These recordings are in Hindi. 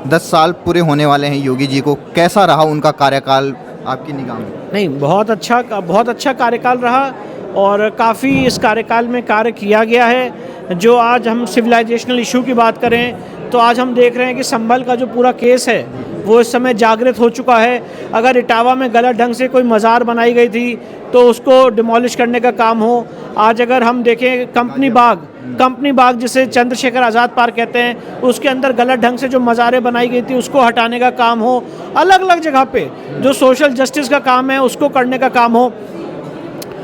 10 साल पूरे होने वाले हैं योगी जी को, कैसा रहा उनका कार्यकाल आपकी निगाह में? नहीं, बहुत अच्छा कार्यकाल रहा और काफ़ी इस कार्यकाल में कार्य किया गया है। जो आज हम सिविलाइजेशनल इशू की बात करें तो आज हम देख रहे हैं कि संभल का जो पूरा केस है वो इस समय जागृत हो चुका है। अगर इटावा में गलत ढंग से कोई मज़ार बनाई गई थी तो उसको डिमोलिश करने का काम हो। आज अगर हम देखें कंपनी बाग जिसे चंद्रशेखर आज़ाद पार्क कहते हैं, उसके अंदर गलत ढंग से जो मज़ारें बनाई गई थी उसको हटाने का काम हो। अलग अलग जगह पे जो सोशल जस्टिस का काम है उसको करने का काम हो।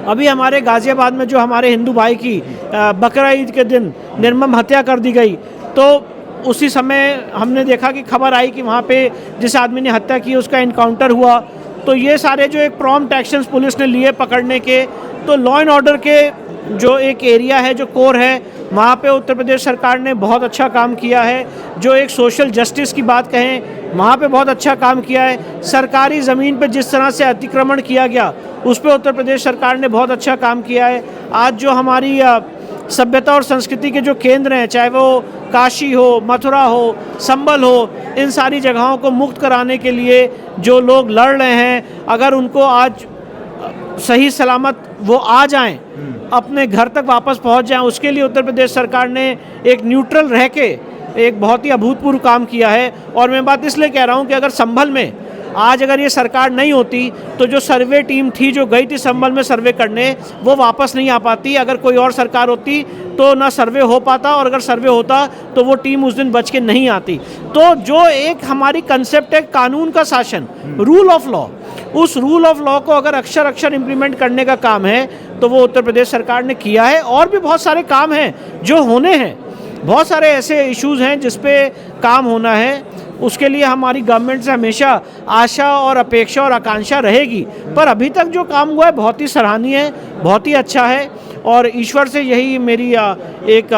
अभी हमारे गाज़ियाबाद में जो हमारे हिंदू भाई की बकरा ईद के दिन निर्मम हत्या कर दी गई, तो उसी समय हमने देखा कि खबर आई कि वहाँ पे जिस आदमी ने हत्या की उसका इनकाउंटर हुआ। तो ये सारे जो एक प्रॉम्प्ट एक्शंस पुलिस ने लिए पकड़ने के, तो लॉ एंड ऑर्डर के जो एक एरिया है, जो कोर है, वहाँ पे उत्तर प्रदेश सरकार ने बहुत अच्छा काम किया है। जो एक सोशल जस्टिस की बात कहें, वहाँ पे बहुत अच्छा काम किया है। सरकारी ज़मीन पे जिस तरह से अतिक्रमण किया गया उस पे उत्तर प्रदेश सरकार ने बहुत अच्छा काम किया है। आज जो हमारी सभ्यता और संस्कृति के जो केंद्र हैं, चाहे वो काशी हो, मथुरा हो, संबल हो, इन सारी जगहों को मुक्त कराने के लिए जो लोग लड़ रहे हैं, अगर उनको आज सही सलामत वो आ जाएं, अपने घर तक वापस पहुंच जाएं, उसके लिए उत्तर प्रदेश सरकार ने एक न्यूट्रल रह के एक बहुत ही अभूतपूर्व काम किया है। और मैं बात इसलिए कह रहा हूं कि अगर संभल में आज अगर ये सरकार नहीं होती तो जो सर्वे टीम थी जो गई थी संभल में सर्वे करने, वो वापस नहीं आ पाती। अगर कोई और सरकार होती तो ना सर्वे हो पाता, और अगर सर्वे होता तो वो टीम उस दिन बच के नहीं आती। तो जो एक हमारी कंसेप्ट है कानून का शासन, रूल ऑफ लॉ, उस रूल ऑफ लॉ को अगर अक्षर अक्षर इम्प्लीमेंट करने का काम है तो वो उत्तर प्रदेश सरकार ने किया है। और भी बहुत सारे काम हैं जो होने हैं, बहुत सारे ऐसे इश्यूज़ हैं जिस पे काम होना है। उसके लिए हमारी गवर्नमेंट से हमेशा आशा और अपेक्षा और आकांक्षा रहेगी। पर अभी तक जो काम हुआ है बहुत ही सराहनीय है, बहुत ही अच्छा है। और ईश्वर से यही मेरी एक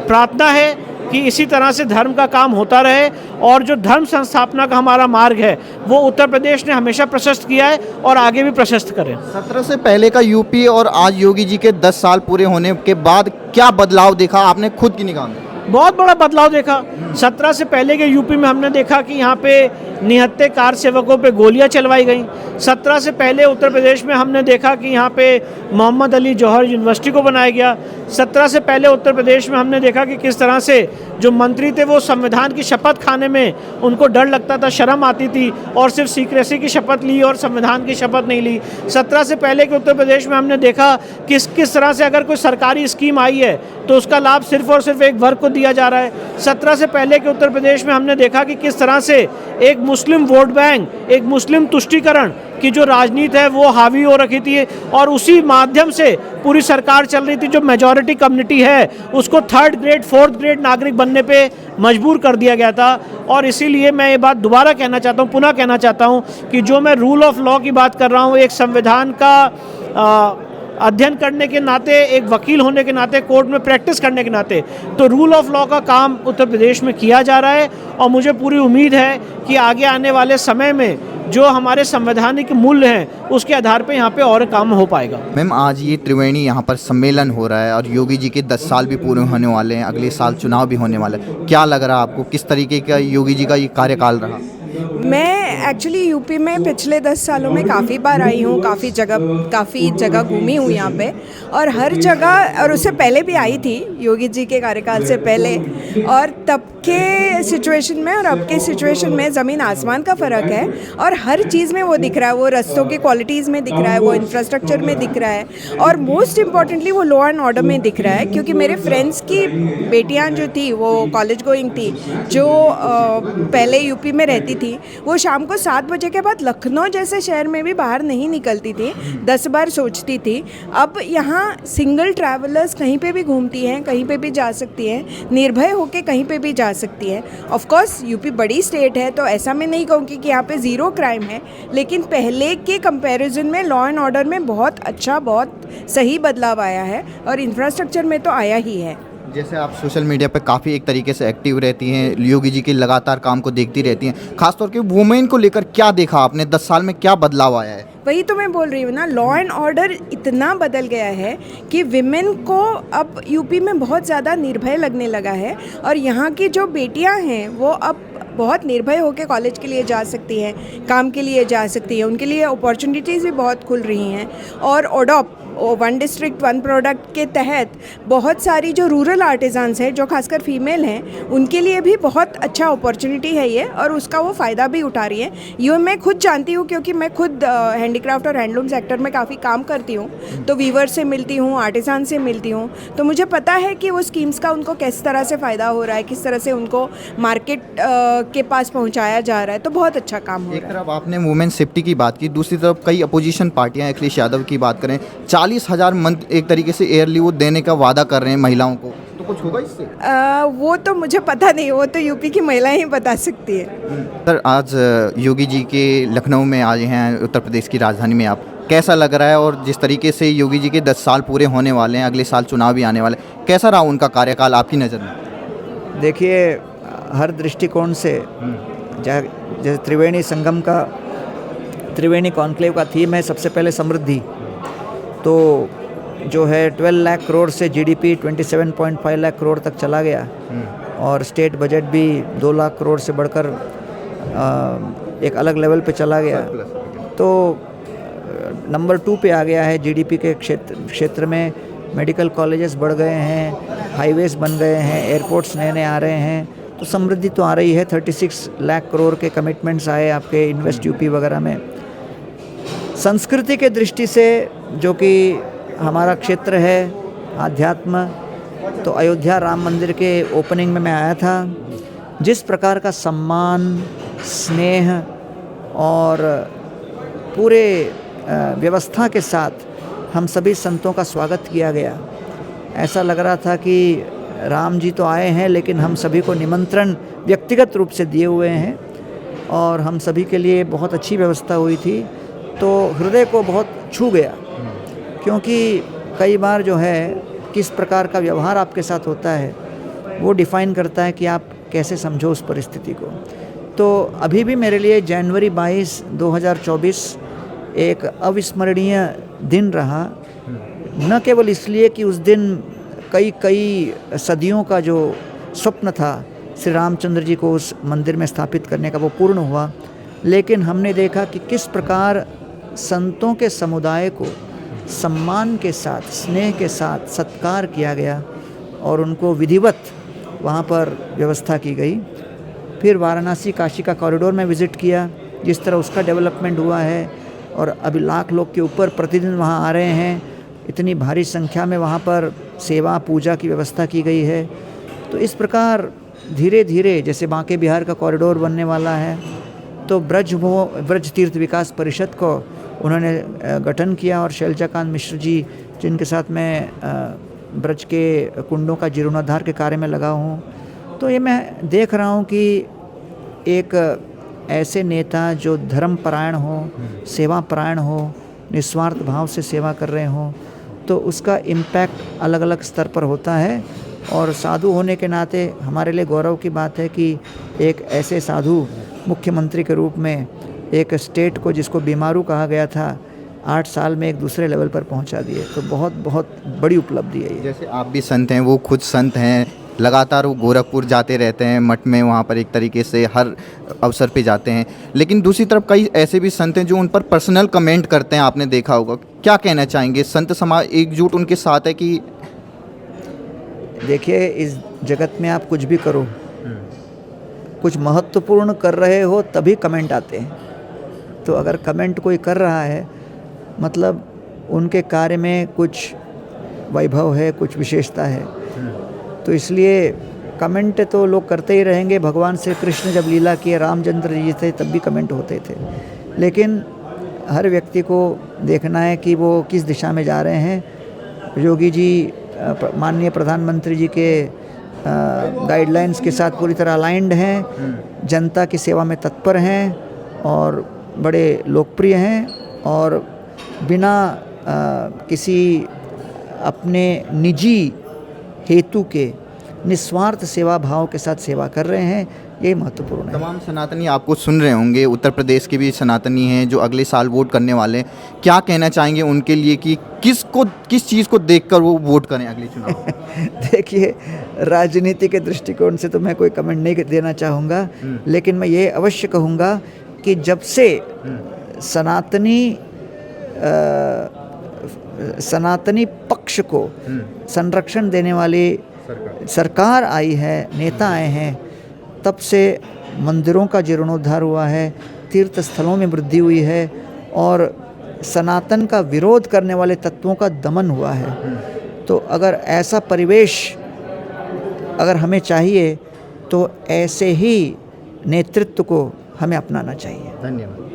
प्रार्थना है कि इसी तरह से धर्म का काम होता रहे, और जो धर्म संस्थापना का हमारा मार्ग है वो उत्तर प्रदेश ने हमेशा प्रशस्त किया है और आगे भी प्रशस्त करें। 17 से पहले का यूपी और आज योगी जी के 10 साल पूरे होने के बाद क्या बदलाव देखा आपने खुद की निगाह में? बहुत बड़ा बदलाव देखा। 17 से पहले के यूपी में हमने देखा कि यहाँ पे निहत्थे कार सेवकों पे गोलियां चलवाई गई। 17 से पहले उत्तर प्रदेश में हमने देखा कि यहाँ पे मोहम्मद अली जौहर यूनिवर्सिटी को बनाया गया। 17 से पहले उत्तर प्रदेश में हमने देखा कि किस तरह से जो मंत्री थे वो संविधान की शपथ खाने में उनको डर लगता था, शर्म आती थी, और सिर्फ सीक्रेसी की शपथ ली और संविधान की शपथ नहीं ली। 17 से पहले के उत्तर प्रदेश में हमने देखा कि किस तरह से अगर कोई सरकारी स्कीम आई है तो उसका लाभ सिर्फ और सिर्फ एक वर्ग को दिया जा रहा है। 17 से पहले के उत्तर प्रदेश में हमने देखा कि किस तरह से एक मुस्लिम वोट बैंक, एक मुस्लिम तुष्टीकरण की जो राजनीति है वो हावी हो रखी थी, और उसी माध्यम से पूरी सरकार चल रही थी। जो मेजॉरिटी कम्युनिटी है उसको 3rd ग्रेड 4th ग्रेड नागरिक बनने पे मजबूर कर दिया गया था। और इसीलिए मैं ये बात दोबारा कहना चाहता हूँ, पुनः कहना चाहता हूँ कि जो मैं रूल ऑफ लॉ की बात कर रहा हूँ, एक संविधान का अध्ययन करने के नाते, एक वकील होने के नाते, कोर्ट में प्रैक्टिस करने के नाते, तो रूल ऑफ लॉ का काम उत्तर प्रदेश में किया जा रहा है। और मुझे पूरी उम्मीद है कि आगे आने वाले समय में जो हमारे संवैधानिक मूल्य हैं उसके आधार पे यहाँ पे और काम हो पाएगा। मैम, आज ये त्रिवेणी यहाँ पर सम्मेलन हो रहा है और योगी जी के 10 साल भी पूरे होने वाले हैं, अगले साल चुनाव भी होने वाला है, क्या लग रहा है आपको, किस तरीके का योगी जी का ये कार्यकाल रहा? मैं एक्चुअली यूपी में पिछले 10 सालों में काफ़ी बार आई हूँ, काफ़ी जगह घूमी हूँ यहाँ पे, और हर जगह, और उससे पहले भी आई थी योगी जी के कार्यकाल से पहले, और तब के सिचुएशन में और अब के सिचुएशन में ज़मीन आसमान का फ़र्क है। और हर चीज़ में वो दिख रहा है, वो रास्तों की क्वालिटीज़ में दिख रहा है, वो इंफ्रास्ट्रक्चर में दिख रहा है, और मोस्ट इम्पॉर्टेंटली वो लॉ एंड ऑर्डर में दिख रहा है। क्योंकि मेरे फ्रेंड्स की बेटियाँ जो थी वो कॉलेज गोइंग थी, जो पहले यूपी में रहती थी, वो शाम को 7 बजे के बाद लखनऊ जैसे शहर में भी बाहर नहीं निकलती थी, 10 बार सोचती थी। अब यहाँ सिंगल ट्रैवलर्स कहीं पे भी घूमती हैं, कहीं पे भी जा सकती हैं, निर्भय होके कहीं पे भी जा सकती है। ऑफ कोर्स यूपी बड़ी स्टेट है तो ऐसा मैं नहीं कहूँगी कि यहाँ पे ज़ीरो क्राइम है, लेकिन पहले के कंपैरिजन में लॉ एंड ऑर्डर में बहुत अच्छा, बहुत सही बदलाव आया है, और इंफ्रास्ट्रक्चर में तो आया ही है। जैसे आप सोशल मीडिया पे काफ़ी एक तरीके से एक्टिव रहती हैं, योगी जी के लगातार काम को देखती रहती हैं, खासतौर के वुमेन को लेकर क्या देखा आपने, 10 साल में क्या बदलाव आया है? वही तो मैं बोल रही हूँ ना, लॉ एंड ऑर्डर इतना बदल गया है कि विमेन को अब यूपी में बहुत ज़्यादा निर्भय लगने लगा है, और यहाँ की जो बेटियाँ हैं वो अब बहुत निर्भय होकर कॉलेज के लिए जा सकती हैं, काम के लिए जा सकती हैं, उनके लिए अपॉर्चुनिटीज़ भी बहुत खुल रही हैं। और ओडॉप वन डिस्ट्रिक्ट वन प्रोडक्ट के तहत बहुत सारी जो रूरल आर्टिज़ान्स हैं, जो खासकर फीमेल हैं, उनके लिए भी बहुत अच्छा अपॉर्चुनिटी है ये, और उसका वो फ़ायदा भी उठा रही है। ये मैं खुद जानती हूँ क्योंकि मैं खुद हैंडीक्राफ्ट और हैंडलूम सेक्टर में काफ़ी काम करती हूँ, तो वीवर से मिलती हूँ, आर्टिज़ान से मिलती हूँ, तो मुझे पता है कि वो स्कीम्स का उनको किस तरह से फ़ायदा हो रहा है, किस तरह से उनको मार्केट के पास पहुँचाया जा रहा है, तो बहुत अच्छा काम हो एक रहा है। तरफ आपने वुमेन सेफ्टी की बात की, दूसरी तरफ कई अपोजिशन पार्टियां, अखिलेश यादव की बात करें, 40,000 मंथ एक तरीके से एयर लीव देने का वादा कर रहे हैं महिलाओं को, तो कुछ होगा इससे? वो तो मुझे पता नहीं, वो तो यूपी की महिलाएं ही बता सकती है। सर, आज योगी जी के लखनऊ में आए हैं, उत्तर प्रदेश की राजधानी में, आप कैसा लग रहा है? और जिस तरीके से योगी जी के 10 साल पूरे होने वाले हैं, अगले साल चुनाव भी आने वाले, कैसा रहा उनका कार्यकाल आपकी नज़र में? देखिए, हर दृष्टिकोण से जैसे त्रिवेणी कॉन्क्लेव का थीम है सबसे पहले समृद्धि, तो जो है 12 लाख करोड़ से जीडीपी 27.5 लाख करोड़ तक चला गया, और स्टेट बजट भी 2 लाख करोड़ से बढ़कर एक अलग लेवल पे चला गया, तो नंबर 2 पे आ गया है जीडीपी के क्षेत्र में। मेडिकल कॉलेजेस बढ़ गए हैं, हाईवेज बन गए हैं, एयरपोर्ट्स नए नए आ रहे हैं, तो समृद्धि तो आ रही है। 36 लाख करोड़ के कमिटमेंट्स आए आपके इन्वेस्ट यूपी वगैरह में। संस्कृति के दृष्टि से जो कि हमारा क्षेत्र है आध्यात्म, तो अयोध्या राम मंदिर के ओपनिंग में मैं आया था, जिस प्रकार का सम्मान, स्नेह और पूरे व्यवस्था के साथ हम सभी संतों का स्वागत किया गया, ऐसा लग रहा था कि राम जी तो आए हैं लेकिन हम सभी को निमंत्रण व्यक्तिगत रूप से दिए हुए हैं, और हम सभी के लिए बहुत अच्छी व्यवस्था हुई थी, तो हृदय को बहुत छू गया। क्योंकि कई बार जो है किस प्रकार का व्यवहार आपके साथ होता है वो डिफ़ाइन करता है कि आप कैसे समझो उस परिस्थिति को। तो अभी भी मेरे लिए जनवरी 22, 2024 एक अविस्मरणीय दिन रहा, न केवल इसलिए कि उस दिन कई सदियों का जो स्वप्न था श्री रामचंद्र जी को उस मंदिर में स्थापित करने का वो पूर्ण हुआ, लेकिन हमने देखा कि किस प्रकार संतों के समुदाय को सम्मान के साथ, स्नेह के साथ सत्कार किया गया और उनको विधिवत वहाँ पर व्यवस्था की गई। फिर वाराणसी काशी का कॉरिडोर में विज़िट किया, जिस तरह उसका डेवलपमेंट हुआ है, और अभी लाख लोग के ऊपर प्रतिदिन वहाँ आ रहे हैं, इतनी भारी संख्या में वहाँ पर सेवा पूजा की व्यवस्था की गई है। तो इस प्रकार धीरे धीरे, जैसे बांके बिहार का कॉरिडोर बनने वाला है, तो ब्रज तीर्थ विकास परिषद को उन्होंने गठन किया, और शैलजाकांत मिश्र जी जिनके साथ मैं ब्रज के कुंडों का जीर्णोद्धार के कार्य में लगा हूँ, तो ये मैं देख रहा हूँ कि एक ऐसे नेता जो धर्मपरायण हो, सेवापरायण हो, निस्वार्थ भाव से सेवा कर रहे हों, तो उसका इम्पैक्ट अलग अलग स्तर पर होता है। और साधु होने के नाते हमारे लिए गौरव की बात है कि एक ऐसे साधु मुख्यमंत्री के रूप में एक स्टेट को, जिसको बीमारू कहा गया था, 8 साल में एक दूसरे लेवल पर पहुंचा दिए, तो बहुत बहुत बड़ी उपलब्धि है ये। जैसे आप भी संत हैं, वो खुद संत हैं, लगातार वो गोरखपुर जाते रहते हैं, मठ में वहाँ पर एक तरीके से हर अवसर पे जाते हैं, लेकिन दूसरी तरफ कई ऐसे भी संत हैं जो उन पर पर्सनल कमेंट करते हैं, आपने देखा होगा, क्या कहना चाहेंगे? संत समाज एकजुट उनके साथ है कि? देखिए, इस जगत में आप कुछ भी करो, कुछ महत्वपूर्ण कर रहे हो तभी कमेंट आते हैं। तो अगर कमेंट कोई कर रहा है, मतलब उनके कार्य में कुछ वैभव है, कुछ विशेषता है, तो इसलिए कमेंट तो लोग करते ही रहेंगे। भगवान श्री कृष्ण जब लीला किए, रामचंद्र जी थे, तब भी कमेंट होते थे, लेकिन हर व्यक्ति को देखना है कि वो किस दिशा में जा रहे हैं। योगी जी माननीय प्रधानमंत्री जी के गाइडलाइंस के साथ पूरी तरह अलाइंड हैं, जनता की सेवा में तत्पर हैं और बड़े लोकप्रिय हैं, और बिना किसी अपने निजी हेतु के निस्वार्थ सेवा भाव के साथ सेवा कर रहे हैं। ये महत्वपूर्ण है। तमाम सनातनी आपको सुन रहे होंगे, उत्तर प्रदेश के भी सनातनी हैं जो अगले साल वोट करने वाले हैं, क्या कहना चाहेंगे उनके लिए कि किस चीज़ को देखकर वो वोट करें अगले चुनाव में? देखिए, राजनीति के दृष्टिकोण से तो मैं कोई कमेंट नहीं देना चाहूँगा, लेकिन मैं ये अवश्य कहूँगा कि जब से सनातनी पक्ष को संरक्षण देने वाली सरकार आई है, नेता आए हैं, तब से मंदिरों का जीर्णोद्धार हुआ है, तीर्थ स्थलों में वृद्धि हुई है और सनातन का विरोध करने वाले तत्वों का दमन हुआ है। तो अगर ऐसा परिवेश अगर हमें चाहिए तो ऐसे ही नेतृत्व को हमें अपनाना चाहिए। धन्यवाद।